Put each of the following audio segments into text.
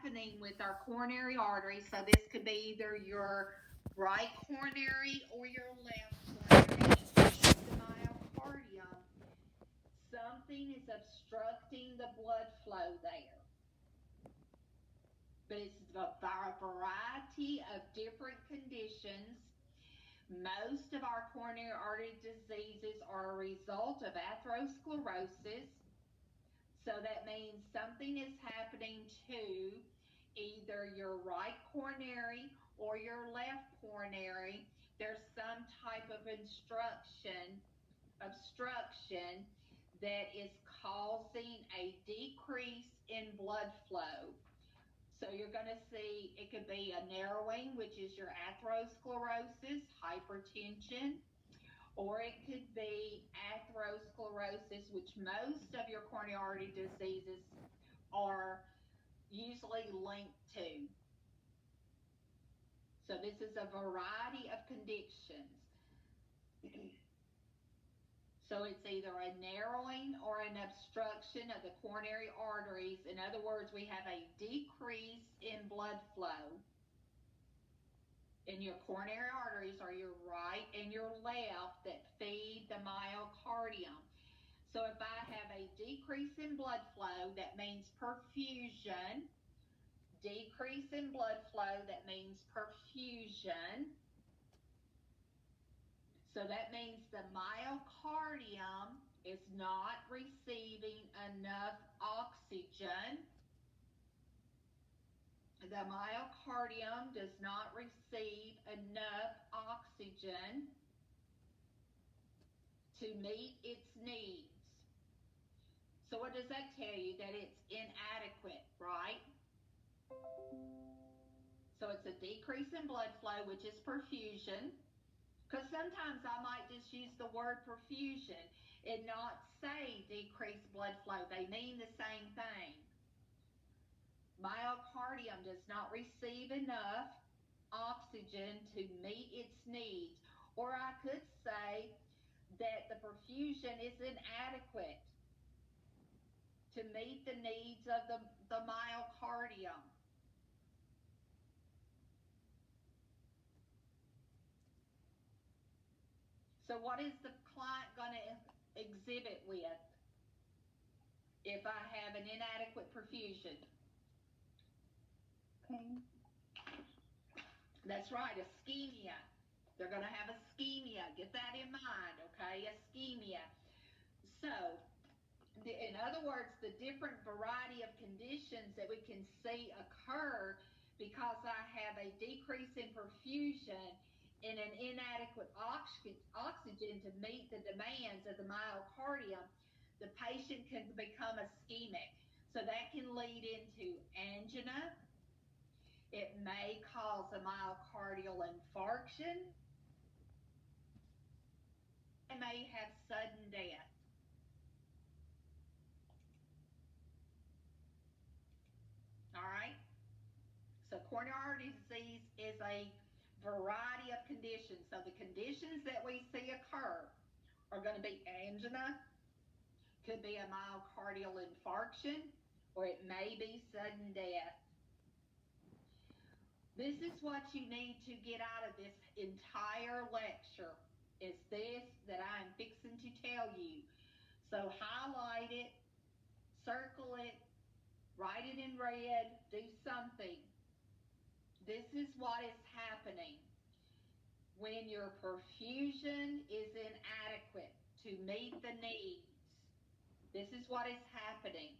happening with our coronary arteries. So this could be either your right coronary or your left coronary, the myocardium. Something is obstructing the blood flow there. But it's a variety of different conditions. Most of our coronary artery diseases are a result of atherosclerosis. So that means something is happening to either your right coronary or your left coronary. There's some type of obstruction that is causing a decrease in blood flow. So you're going to see it could be a narrowing, which is your atherosclerosis, hypertension, or it could be atherosclerosis, which most of your coronary artery diseases are usually linked to. So this is a variety of conditions. So it's either a narrowing or an obstruction of the coronary arteries. In other words, we have a decrease in blood flow. And your coronary arteries are your right and your left that feed the myocardium. So if I have a decrease in blood flow, that means perfusion. Decrease in blood flow, that means perfusion. So that means the myocardium is not receiving enough oxygen. The myocardium does not receive enough oxygen to meet its needs. So what does that tell you? That it's inadequate, right? So it's a decrease in blood flow, which is perfusion. Because sometimes I might just use the word perfusion and not say decreased blood flow. They mean the same thing. Myocardium does not receive enough oxygen to meet its needs. Or I could say that the perfusion is inadequate to meet the needs of the myocardium. So what is the client going to exhibit with if I have an inadequate perfusion? Pain. That's right, ischemia. They're going to have ischemia. Get that in mind, okay? Ischemia. So, in other words, the different variety of conditions that we can see occur because I have a decrease in perfusion and an inadequate oxygen to meet the demands of the myocardium, the patient can become ischemic. So that can lead into angina. It may cause a myocardial infarction. It may have sudden death. All right? So coronary artery disease is a variety of conditions. So the conditions that we see occur are going to be angina, could be a myocardial infarction, or it may be sudden death. This is what you need to get out of this entire lecture, is this that I am fixing to tell you. So highlight it, circle it, write it in red, do something. This is what is happening when your perfusion is inadequate to meet the needs. This is what is happening.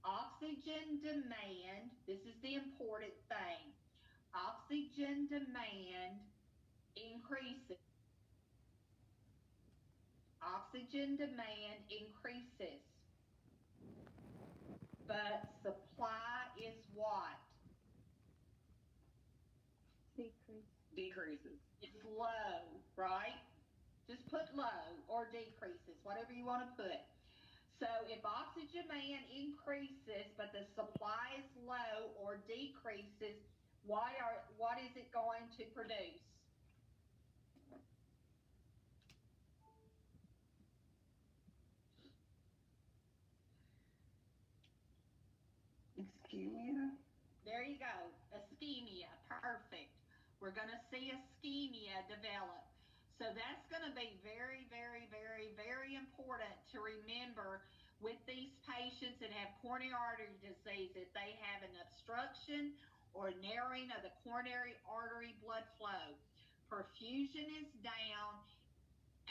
Oxygen demand, this is the important thing. Oxygen demand increases. Oxygen demand increases. But supply is what? Decreases. It's low, right? Just put low or decreases, whatever you want to put. So if oxygen demand increases, but the supply is low or decreases, what is it going to produce? Ischemia. There you go. Ischemia. Perfect. We're going to see ischemia develop. So that's going to be very, very, very, very important to remember with these patients that have coronary artery disease. If they have an obstruction or narrowing of the coronary artery blood flow, perfusion is down,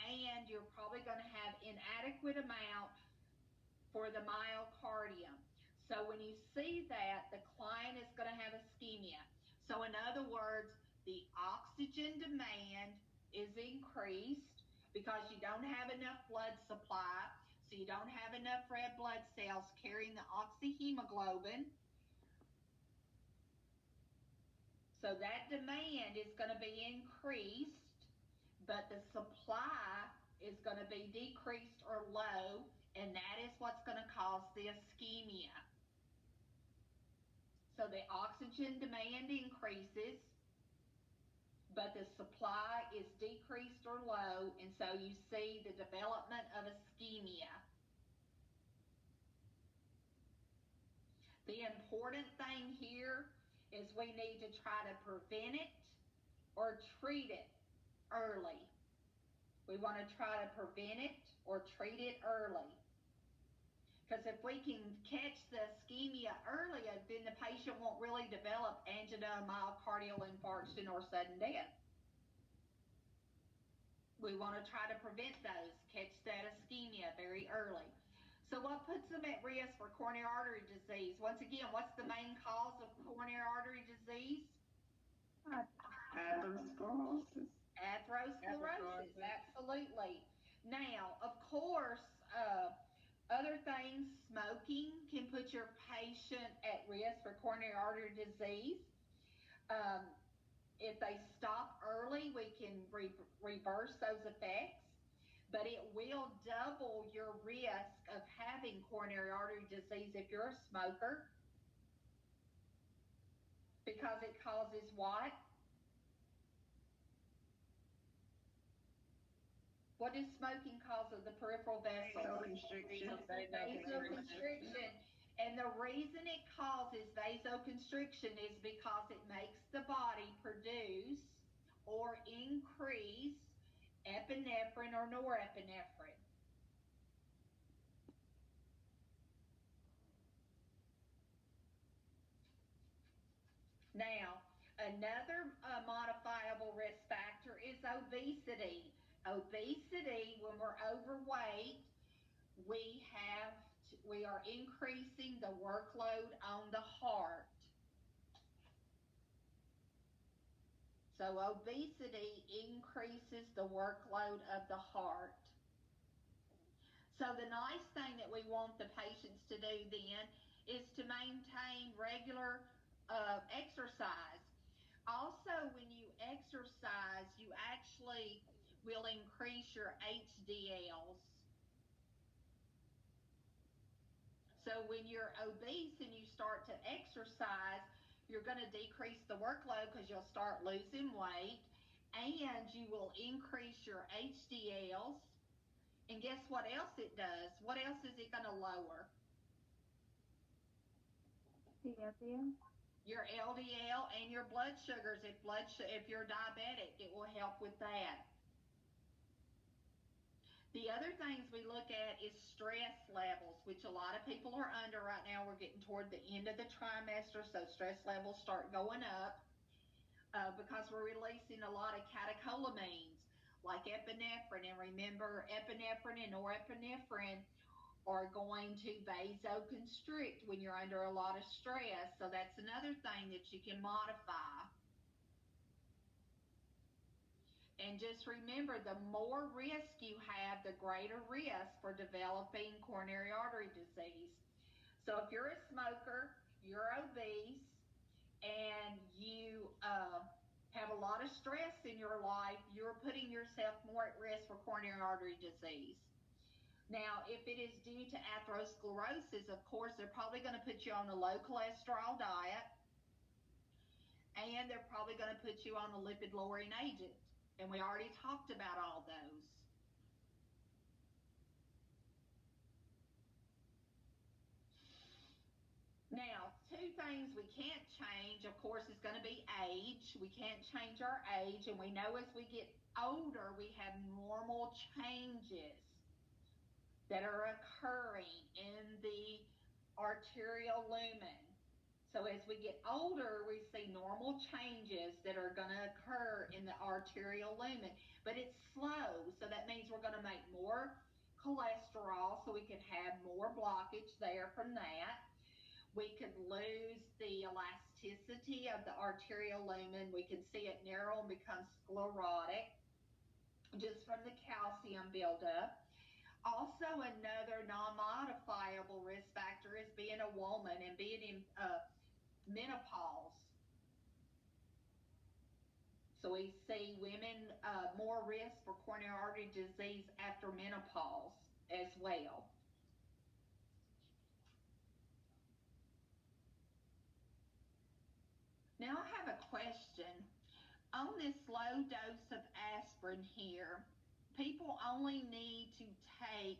and you're probably going to have inadequate amount for the myocardium. So when you see that, the client is going to have ischemia. So in other words, the oxygen demand is increased because you don't have enough blood supply. So you don't have enough red blood cells carrying the oxyhemoglobin. So that demand is going to be increased, but the supply is going to be decreased or low, and that is what's going to cause the ischemia. So the oxygen demand increases, but the supply is decreased or low, and so you see the development of ischemia. The important thing here is we need to try to prevent it or treat it early. We want to try to prevent it or treat it early. Because if we can catch the ischemia earlier, then the patient won't really develop angina, myocardial infarction, or sudden death. We want to try to prevent those, catch that ischemia very early. So what puts them at risk for coronary artery disease? Once again, what's the main cause of coronary artery disease? Atherosclerosis. Atherosclerosis, absolutely. Now, of course, other things, smoking can put your patient at risk for coronary artery disease. Um, if they stop early, we can reverse those effects, but it will double your risk of having coronary artery disease if you're a smoker, because it causes what? What does smoking cause of the peripheral vessels? Vasoconstriction. Vasoconstriction. And the reason it causes vasoconstriction is because it makes the body produce or increase epinephrine or norepinephrine. Now, another modifiable risk factor is obesity. Obesity, when we're overweight, we are increasing the workload on the heart. So obesity increases the workload of the heart. So the nice thing that we want the patients to do then is to maintain regular exercise. Also, when you exercise, you actually will increase your HDLs. So when you're obese and you start to exercise, you're going to decrease the workload because you'll start losing weight, and you will increase your HDLs. And guess what else it does? What else is it going to lower? LDL. Your LDL and your blood sugars. If you're diabetic, it will help with that. The other things we look at is stress levels, which a lot of people are under right now. We're getting toward the end of the trimester, so stress levels start going up because we're releasing a lot of catecholamines like epinephrine. And remember, epinephrine and norepinephrine are going to vasoconstrict when you're under a lot of stress. So that's another thing that you can modify. And just remember, the more risk you have, the greater risk for developing coronary artery disease. So if you're a smoker, you're obese, and you have a lot of stress in your life, you're putting yourself more at risk for coronary artery disease. Now, if it is due to atherosclerosis, of course, they're probably going to put you on a low cholesterol diet, and they're probably going to put you on a lipid-lowering agent. And we already talked about all those. Now, two things we can't change course, is going to be age. We can't change our age, and we know as we get older, we have normal changes that are occurring in the arterial lumen. So as we get older, we see normal changes that are going to occur in the arterial lumen, but it's slow. So that means we're going to make more cholesterol, so we can have more blockage there from that. We could lose the elasticity of the arterial lumen. We can see it narrow and become sclerotic just from the calcium buildup. Also, another non-modifiable risk factor is being a woman and being in menopause. So we see women more risk for coronary artery disease after menopause as well. Now I have a question. On this low dose of aspirin here, people only need to take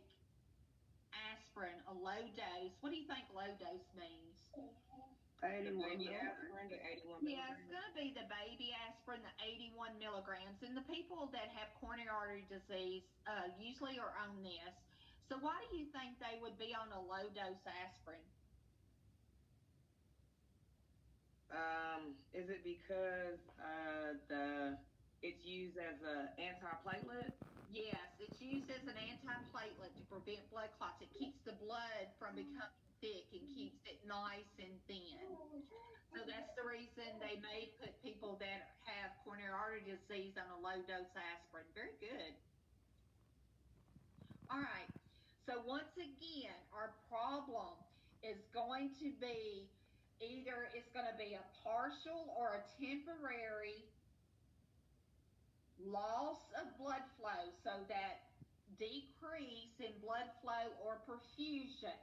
aspirin, a low dose. What do you think low dose means? 81 baby milligrams. aspirin, the 81 Yeah, it's milligrams. going to be the baby aspirin, the 81 milligrams. And the people that have coronary artery disease usually are on this. So why do you think they would be on a low dose aspirin? Is it because it's used as an antiplatelet? Yes, it's used as an antiplatelet to prevent blood clots. It keeps the blood from becoming thick and keeps it nice and thin. So that's the reason they may put people that have coronary artery disease on a low dose aspirin. Very good. All right. So once again, our problem is going to be either it's going to be a partial or a temporary loss of blood flow, so that decrease in blood flow or perfusion.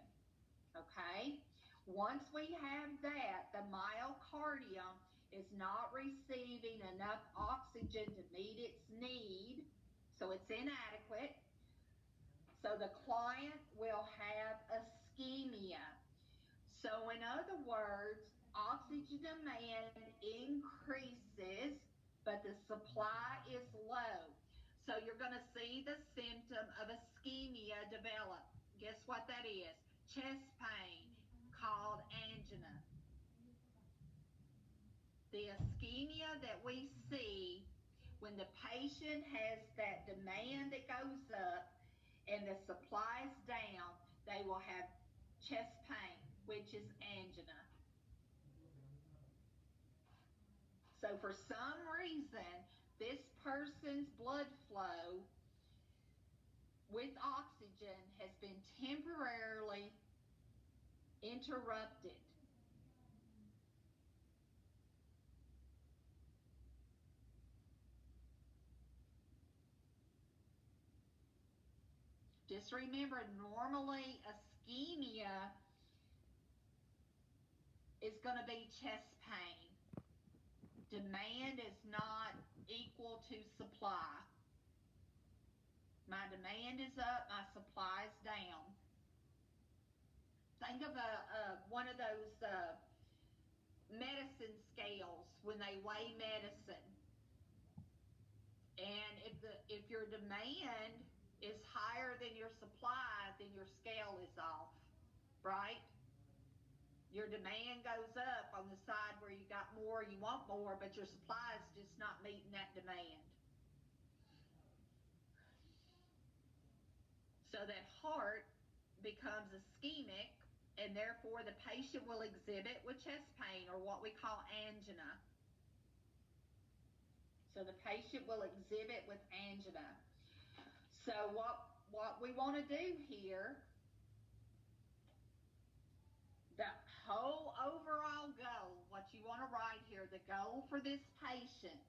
Okay? Once we have that, the myocardium is not receiving enough oxygen to meet its need, so it's inadequate. So the client will have ischemia. So in other words, oxygen demand increases, but the supply is low. So you're going to see the symptom of ischemia develop. Guess what that is? Chest pain called angina. The ischemia that we see when the patient has that demand that goes up and the supply is down, they will have chest pain, which is angina. So for some reason, this person's blood flow with oxygen has been temporarily interrupted. Just remember, normally ischemia is going to be chest pain. Demand is not equal to supply. My demand is up, my supply is down. Think of one of those medicine scales when they weigh medicine. And if your demand is higher than your supply, then your scale is off, right? Your demand goes up on the side where you got more, you want more, but your supply is just not meeting that demand. So that heart becomes ischemic, and therefore the patient will exhibit with chest pain, or what we call angina. So the patient will exhibit with angina. So what we want to do here, the whole overall goal, what you want to write here, the goal for this patient,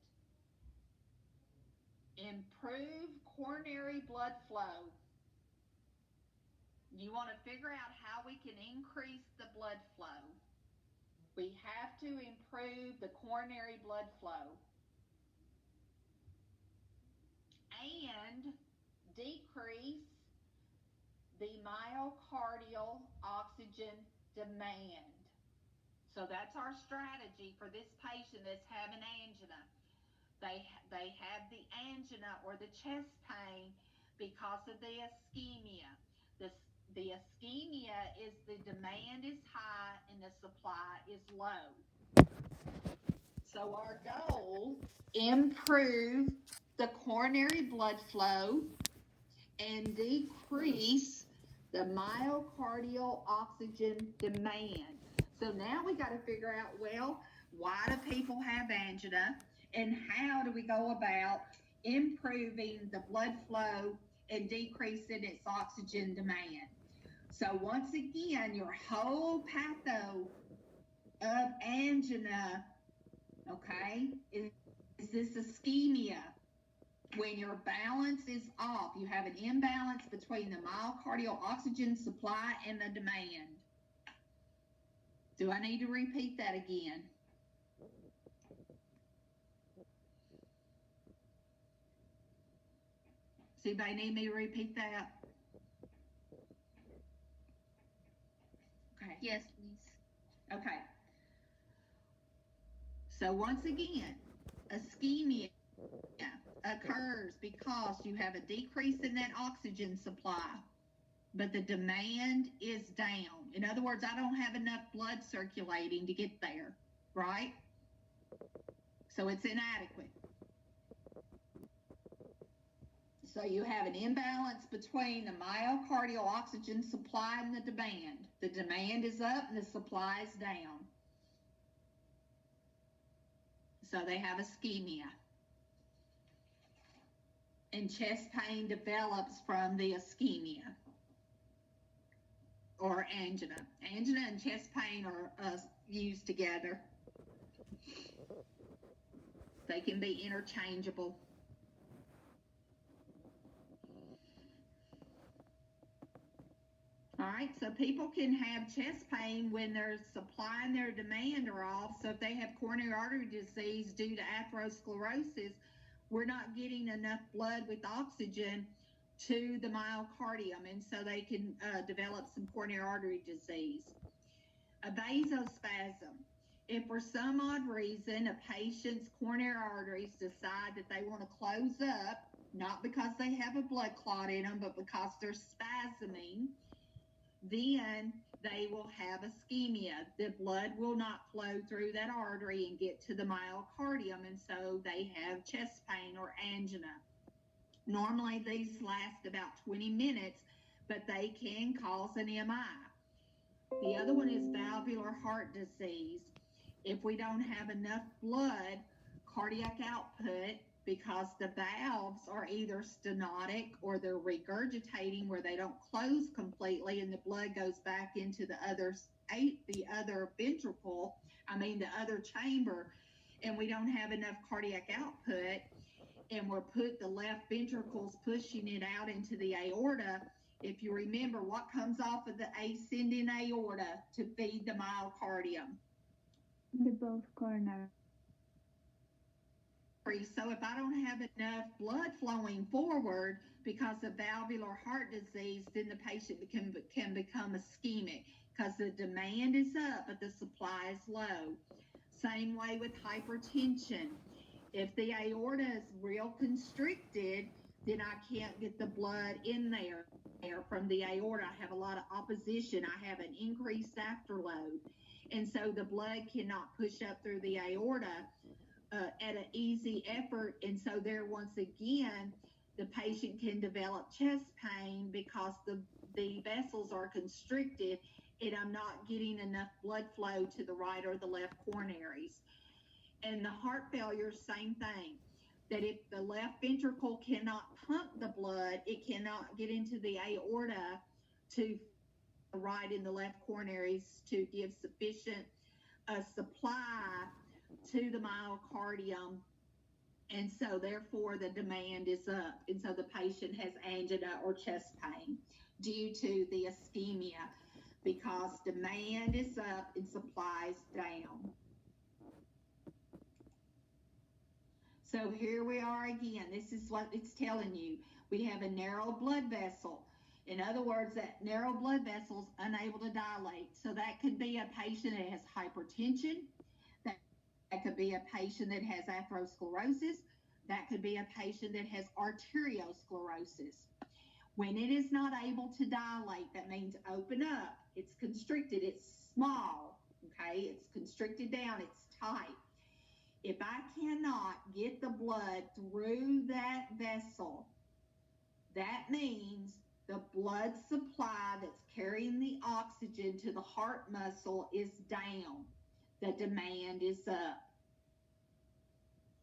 improve coronary blood flow. You want to figure out how we can increase the blood flow. We have to improve the coronary blood flow and decrease the myocardial oxygen demand. So that's our strategy for this patient that's having angina. They have the angina or the chest pain because of the ischemia. The, the ischemia is the demand is high and the supply is low. So our goal, improve the coronary blood flow and decrease the myocardial oxygen demand. So now we got to figure out, well, why do people have angina and how do we go about improving the blood flow and decreasing its oxygen demand? So once again, your whole patho of angina, okay, is this ischemia. When your balance is off, you have an imbalance between the myocardial oxygen supply and the demand. Do I need to repeat that again? Does anybody need me to repeat that? Okay. Yes, please. Okay. So once again, ischemia occurs because you have a decrease in that oxygen supply, but the demand is down. In other words, I don't have enough blood circulating to get there, right? So it's inadequate. So you have an imbalance between the myocardial oxygen supply and the demand. The demand is up and the supply is down. So they have ischemia. And chest pain develops from the ischemia or angina. Angina and chest pain are used together. They can be interchangeable. All right, so people can have chest pain when their supply and their demand are off. So if they have coronary artery disease due to atherosclerosis, we're not getting enough blood with oxygen to the myocardium, and so they can develop some coronary artery disease. A vasospasm. If for some odd reason a patient's coronary arteries decide that they want to close up, not because they have a blood clot in them, but because they're spasming, then they will have ischemia. The blood will not flow through that artery and get to the myocardium, and so they have chest pain or angina. Normally, these last about 20 minutes, but they can cause an MI. The other one is valvular heart disease. If we don't have enough blood, cardiac output, because the valves are either stenotic or they're regurgitating where they don't close completely and the blood goes back into the other ventricle, the other chamber, and we don't have enough cardiac output, and the left ventricle's pushing it out into the aorta. If you remember, what comes off of the ascending aorta to feed the myocardium? The both coronary. So if I don't have enough blood flowing forward because of valvular heart disease, then the patient can become ischemic because the demand is up but the supply is low. Same way with hypertension. If the aorta is real constricted, then I can't get the blood in there from the aorta. I have a lot of opposition. I have an increased afterload. And so the blood cannot push up through the aorta at an easy effort. And so there, once again, the patient can develop chest pain because the vessels are constricted and I'm not getting enough blood flow to the right or the left coronaries. And the heart failure, same thing. That if the left ventricle cannot pump the blood, it cannot get into the aorta to the right and the left coronaries to give sufficient supply to the myocardium, and so therefore the demand is up, and so the patient has angina or chest pain due to the ischemia because demand is up and supply is down. So here we are again. This is what it's telling you. We have a narrow blood vessel. In other words, that narrow blood vessels unable to dilate. So that could be a patient that has hypertension. That could be a patient that has atherosclerosis. That could be a patient that has arteriosclerosis. When it is not able to dilate, that means open up. It's constricted. It's small. Okay, it's constricted down. It's tight. If I cannot get the blood through that vessel, that means the blood supply that's carrying the oxygen to the heart muscle is down. The demand is up.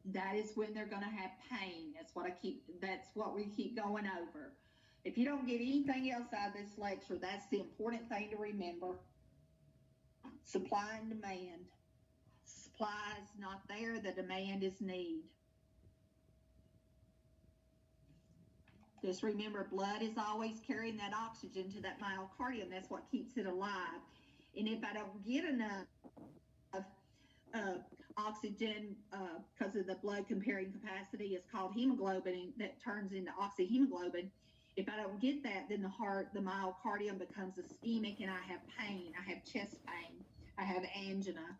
That is when they're going to have pain. That's what we keep going over. If you don't get anything else out of this lecture, that's the important thing to remember. Supply and demand. Supply is not there, the demand is need. Just remember, blood is always carrying that oxygen to that myocardium. That's what keeps it alive. And if I don't get enough oxygen, because of the blood comparing capacity is called hemoglobin, and that turns into oxyhemoglobin. If I don't get that, then the myocardium becomes ischemic, and I have pain. I have chest pain. I have angina.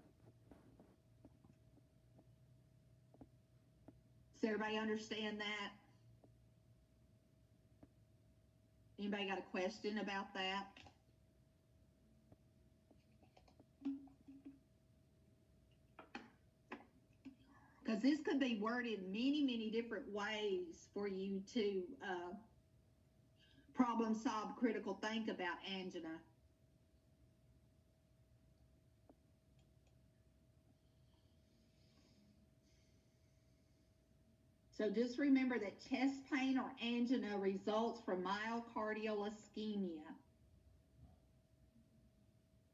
Does everybody understand that? Anybody got a question about that? Because this could be worded many, many different ways for you to problem solve, critical think about angina. So just remember that chest pain or angina results from myocardial ischemia.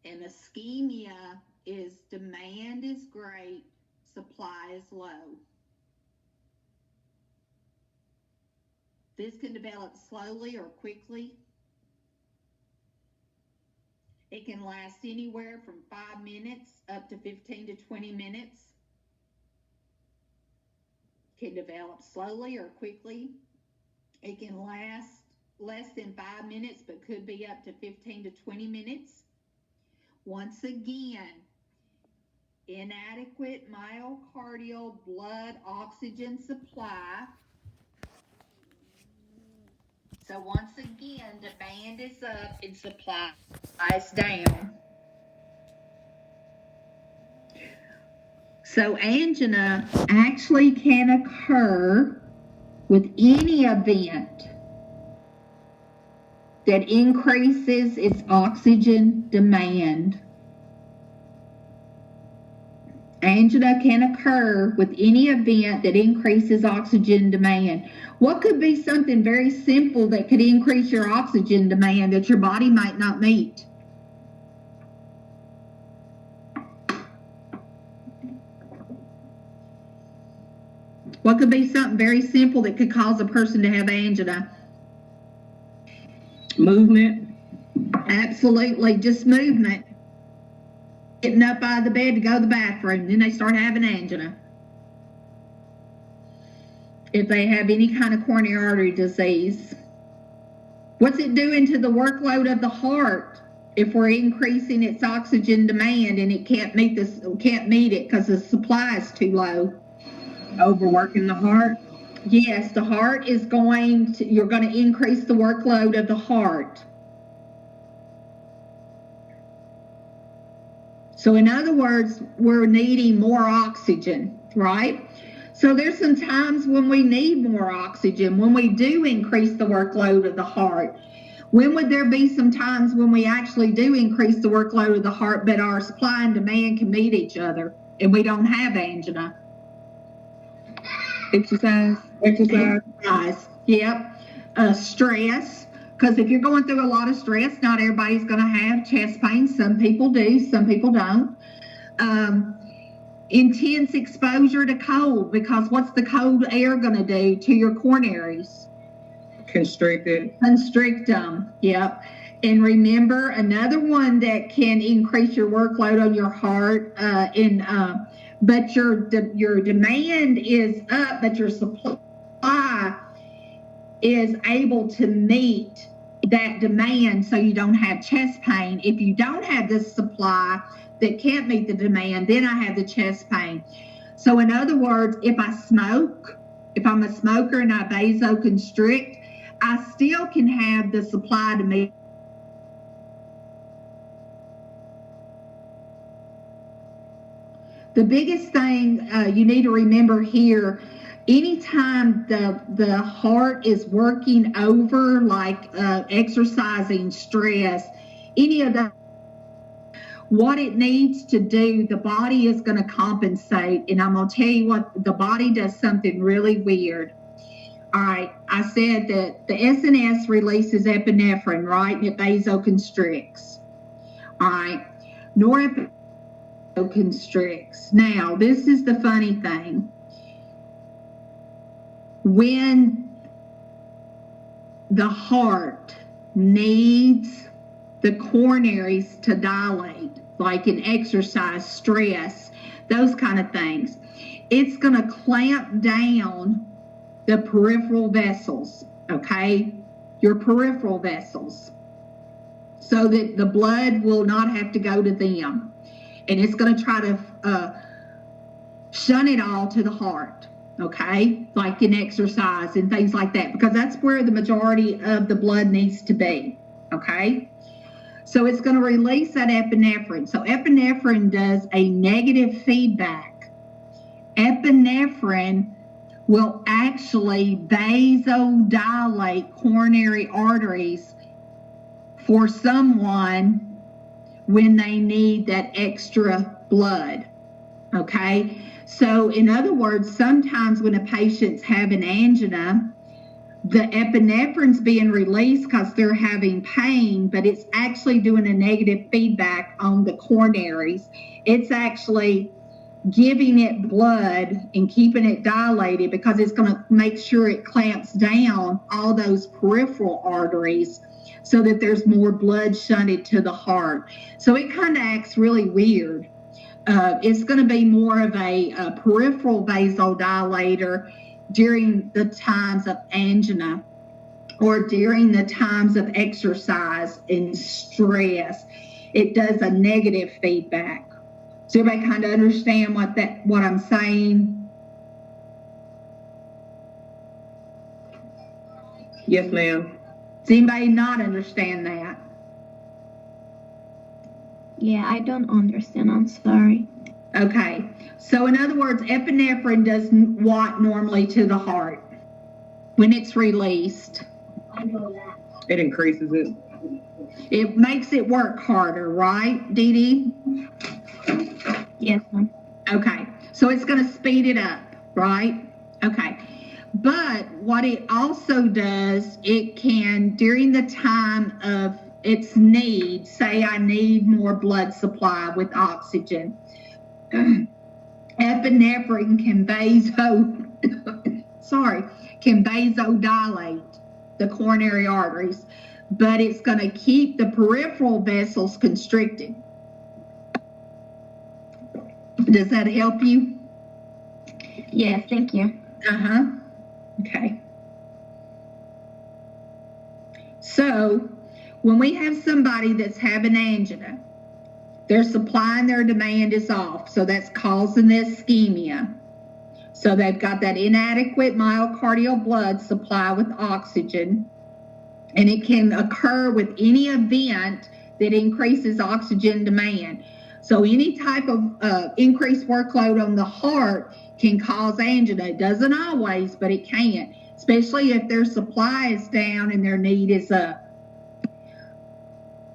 And ischemia is demand is great, supply is low. This can develop slowly or quickly. It can last anywhere from 5 minutes up to 15 to 20 minutes. Can develop slowly or quickly. It can last less than 5 minutes, but could be up to 15 to 20 minutes. Once again, inadequate myocardial blood oxygen supply. So once again, demand is up and supply is down. So angina actually can occur with any event that increases its oxygen demand. Angina can occur with any event that increases oxygen demand. What could be something very simple that could increase your oxygen demand that your body might not meet? What could be something very simple that could cause a person to have angina? Movement. Absolutely, just movement. Getting up out of the bed to go to the bathroom, then they start having angina. If they have any kind of coronary artery disease. What's it doing to the workload of the heart if we're increasing its oxygen demand and it can't meet it because the supply is too low? Overworking the heart? Yes, the heart is you're going to increase the workload of the heart. So in other words, we're needing more oxygen, right? So there's some times when we need more oxygen, when we do increase the workload of the heart. When would there be some times when we actually do increase the workload of the heart, but our supply and demand can meet each other and we don't have angina? Exercise. Yep. Stress, because if you're going through a lot of stress, not everybody's going to have chest pain. Some people do, some people don't. Intense exposure to cold, because what's the cold air going to do to your coronaries? Constrict them. Yep. And remember, another one that can increase your workload on your heart, but your demand is up, but your supply is able to meet that demand so you don't have chest pain. If you don't have this supply that can't meet the demand, then I have the chest pain. So in other words, if I smoke, if I'm a smoker and I vasoconstrict, I still can have the supply to meet. The biggest thing you need to remember here, anytime the heart is working over, like exercising, stress, any of that, what it needs to do, the body is going to compensate. And I'm going to tell you what, the body does something really weird. All right, I said that the SNS releases epinephrine, right? And it vasoconstricts. All right, norepinephrine constricts. Now, this is the funny thing. When the heart needs the coronaries to dilate, like in exercise, stress, those kind of things, it's going to clamp down the peripheral vessels, okay? Your peripheral vessels, so that the blood will not have to go to them. And it's going to try to shun it all to the heart, okay? Like in exercise and things like that, because that's where the majority of the blood needs to be, okay? So it's going to release that epinephrine. So epinephrine does a negative feedback. Epinephrine will actually vasodilate coronary arteries for someone when they need that extra blood, okay? So in other words, sometimes when a patient's having angina, the epinephrine's being released because they're having pain, but it's actually doing a negative feedback on the coronaries. It's actually giving it blood and keeping it dilated because it's going to make sure it clamps down all those peripheral arteries so that there's more blood shunted to the heart. So it kind of acts really weird. It's going to be more of a peripheral vasodilator during the times of angina or during the times of exercise and stress. It does a negative feedback. So everybody kind of understand what I'm saying? Yes, ma'am. Does anybody not understand that? Yeah, I don't understand. I'm sorry. Okay. So in other words, epinephrine does what normally to the heart when it's released? It increases it. It makes it work harder, right, Dee Dee? Yes, ma'am. Okay. So it's going to speed it up, right? Okay. But what it also does, it can, during the time of its need, say I need more blood supply with oxygen, epinephrine can vasodilate the coronary arteries, but it's going to keep the peripheral vessels constricted. Does that help you? Yes, thank you. Uh-huh. Okay. So when we have somebody that's having angina, their supply and their demand is off. So that's causing the ischemia. So they've got that inadequate myocardial blood supply with oxygen. And it can occur with any event that increases oxygen demand. So any type of increased workload on the heart can cause angina. It doesn't always, but it can, especially if their supply is down and their need is up.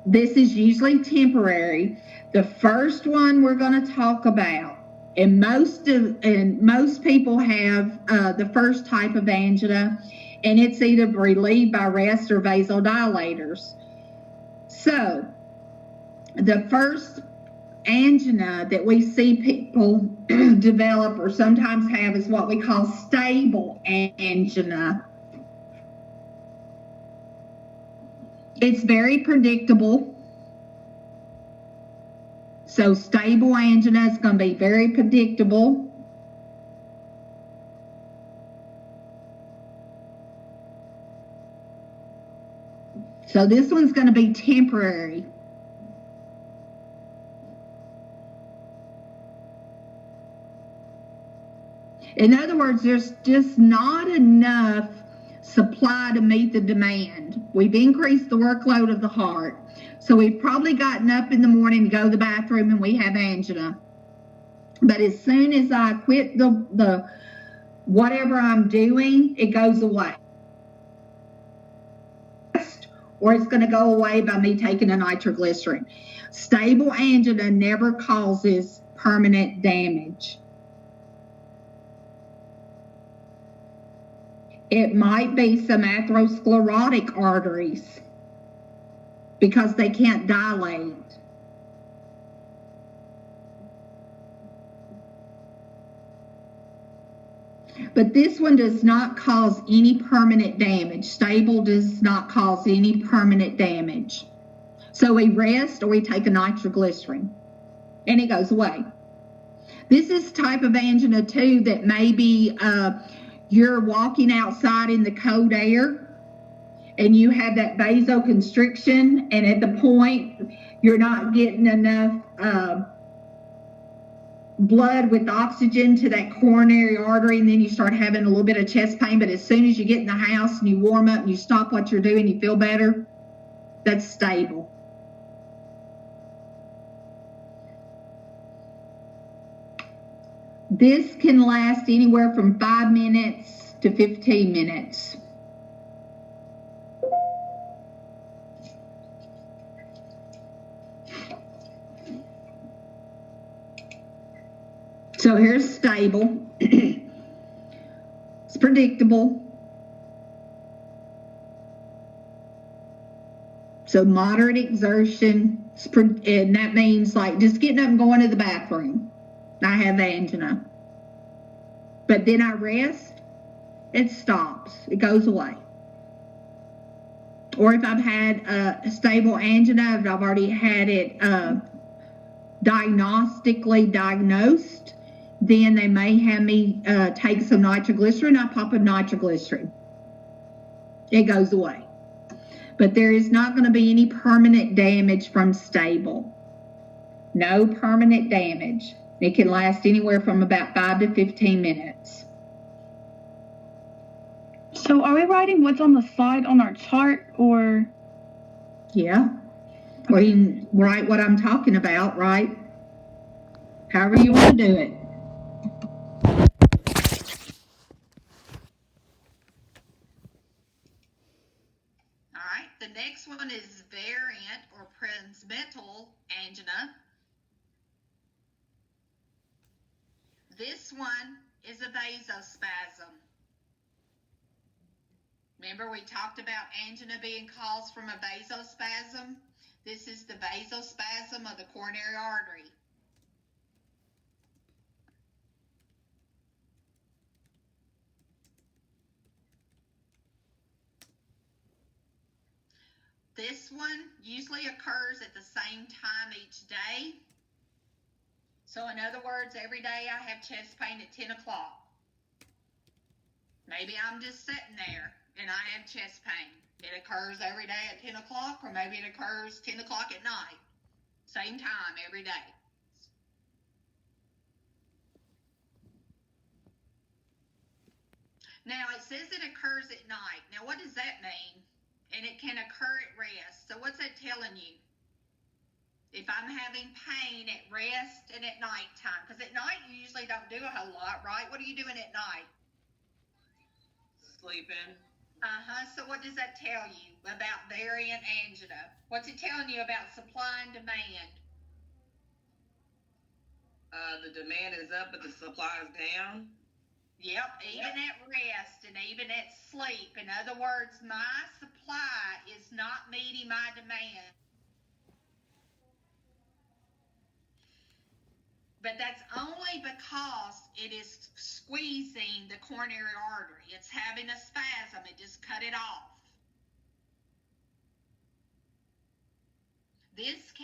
This is usually temporary. The first one we're going to talk about, and most people have the first type of angina, and it's either relieved by rest or vasodilators. So the first angina that we see people develop or sometimes have is what we call stable angina. It's very predictable. So stable angina is going to be very predictable. So this one's going to be temporary. In other words, there's just not enough supply to meet the demand. We've increased the workload of the heart. So we've probably gotten up in the morning to go to the bathroom and we have angina. But as soon as I quit the whatever I'm doing, it goes away. Or it's going to go away by me taking a nitroglycerin. Stable angina never causes permanent damage. It might be some atherosclerotic arteries because they can't dilate. But this one does not cause any permanent damage. Stable does not cause any permanent damage. So we rest or we take a nitroglycerin and it goes away. This is type of angina too that maybe you're walking outside in the cold air and you have that vasoconstriction, and at the point you're not getting enough blood with oxygen to that coronary artery, and then you start having a little bit of chest pain. But as soon as you get in the house and you warm up and you stop what you're doing, you feel better. That's stable. This can last anywhere from 5 minutes to 15 minutes. So here's stable. It's predictable. So moderate exertion, and that means like just getting up and going to the bathroom. I have angina. But then I rest, it stops. It goes away. Or if I've had a stable angina, if I've already had it diagnostically diagnosed, then they may have me take some nitroglycerin. I pop a nitroglycerin. It goes away. But there is not going to be any permanent damage from stable. No permanent damage. It can last anywhere from about 5 to 15 minutes. So are we writing what's on the slide on our chart, or? Yeah. Or you can write what I'm talking about, right? However you want to do it. All right, the next one is variant or presmental angina. This one is a vasospasm. Remember we talked about angina being caused from a vasospasm? This is the vasospasm of the coronary artery. This one usually occurs at the same time each day. So in other words, every day I have chest pain at 10 o'clock. Maybe I'm just sitting there and I have chest pain. It occurs every day at 10 o'clock, or maybe it occurs 10 o'clock at night. Same time every day. Now it says it occurs at night. Now what does that mean? And it can occur at rest. So what's that telling you? If I'm having pain at rest and at nighttime, because at night you usually don't do a whole lot, right? What are you doing at night? Sleeping. So what does that tell you about variant angina? What's it telling you about supply and demand? The demand is up, but the supply is down. Yep, even at rest and even at sleep. In other words, my supply is not meeting my demand. But that's only because it is squeezing the coronary artery. It's having a spasm. It just cut it off. This